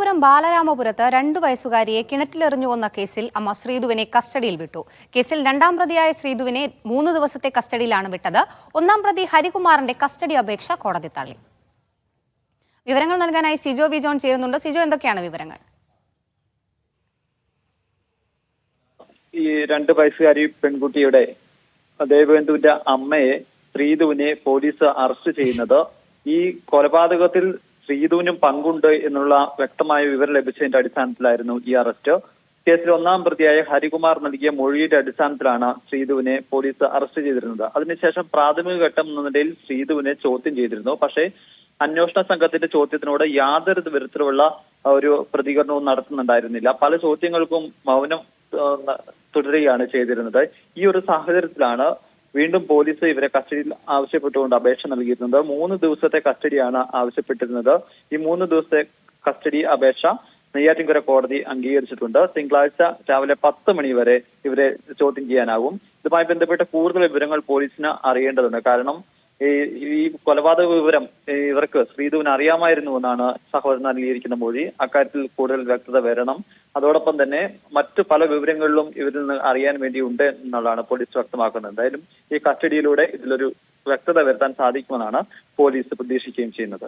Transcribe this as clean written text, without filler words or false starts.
തിരുവനന്തപുരം ബാലരാമപുരത്ത് 2 വയസ്സുകാരിയെ കിണറ്റിലെറിഞ്ഞു കൊന്ന കേസിൽ അമ്മ ശ്രീധുവിനെ കസ്റ്റഡിയിൽ വിട്ടു. കേസിൽ 2ാം പ്രതിയായ ശ്രീധുവിനെ 3 ദിവസത്തെ കസ്റ്റഡിയിലാണ് വിട്ടത്. 1ാം പ്രതി ഹരികുമാറിന്റെ കസ്റ്റഡി അപേക്ഷ കോടതി തള്ളി. വിവരങ്ങൾ നൽകാനായി സിജോ വി ജോൺ ചേരുന്നുണ്ട്. സിജോ, എന്തൊക്കെയാണ് വിവരങ്ങൾ? ഈ 2 വയസ്സുകാരി പെൺകുട്ടിയുടെ ദേവേന്ദുവിന്റെ അമ്മയെ ശ്രീധുവിനെ പോലീസ് അറസ്റ്റ് ചെയ്യുന്നത് ഈ കൊലപാതകത്തിൽ ശ്രീധുവിനും പങ്കുണ്ട് എന്നുള്ള വ്യക്തമായ വിവരം ലഭിച്ചതിന്റെ അടിസ്ഥാനത്തിലായിരുന്നു ഈ അറസ്റ്റ്. കേസിൽ 1ാം പ്രതിയായ ഹരികുമാർ നൽകിയ മൊഴിയുടെ അടിസ്ഥാനത്തിലാണ് ശ്രീധുവിനെ പോലീസ് അറസ്റ്റ് ചെയ്തിരുന്നത്. അതിനുശേഷം പ്രാഥമിക ഘട്ടം എന്ന നിലയിൽ ശ്രീധുവിനെ ചോദ്യം ചെയ്തിരുന്നു. പക്ഷേ അന്വേഷണ സംഘത്തിന്റെ ചോദ്യത്തിനോട് യാതൊരു വിധത്തിലുള്ള ഒരു പ്രതികരണവും നടത്തുന്നുണ്ടായിരുന്നില്ല. പല ചോദ്യങ്ങൾക്കും മൗനം തുടരുകയാണ് ചെയ്തിരുന്നത്. ഈ ഒരു സാഹചര്യത്തിലാണ് വീണ്ടും പോലീസ് ഇവരെ കസ്റ്റഡിയിൽ ആവശ്യപ്പെട്ടുകൊണ്ട് അപേക്ഷ നൽകിയിരുന്നത്. 3 ദിവസത്തെ കസ്റ്റഡിയാണ് ആവശ്യപ്പെട്ടിരുന്നത്. ഈ 3 ദിവസത്തെ കസ്റ്റഡി അപേക്ഷ നെയ്യാറ്റിൻകര കോടതി അംഗീകരിച്ചിട്ടുണ്ട്. തിങ്കളാഴ്ച രാവിലെ 10 മണി വരെ ഇവരെ ചോദ്യം ചെയ്യാനാകും. ഇതുമായി ബന്ധപ്പെട്ട കൂടുതൽ വിവരങ്ങൾ പോലീസിന് അറിയേണ്ടതുണ്ട്. കാരണം ഈ കൊലപാതക വിവരം ഇവർക്ക് ശ്രീധുവിന് അറിയാമായിരുന്നുവെന്നാണ് സഹോദരൻ നൽകിയിരിക്കുന്ന മൊഴി. അക്കാര്യത്തിൽ കൂടുതൽ വ്യക്തത വരണം. അതോടൊപ്പം തന്നെ മറ്റു പല വിവരങ്ങളിലും ഇവരിൽ നിന്ന് അറിയാൻ വേണ്ടിയുണ്ട് എന്നുള്ളതാണ് പോലീസ് വ്യക്തമാക്കുന്നത്. എന്തായാലും ഈ കസ്റ്റഡിയിലൂടെ ഇതിലൊരു വ്യക്തത വരുത്താൻ സാധിക്കുമെന്നാണ് പോലീസ് പ്രതീക്ഷിക്കുകയും ചെയ്യുന്നത്.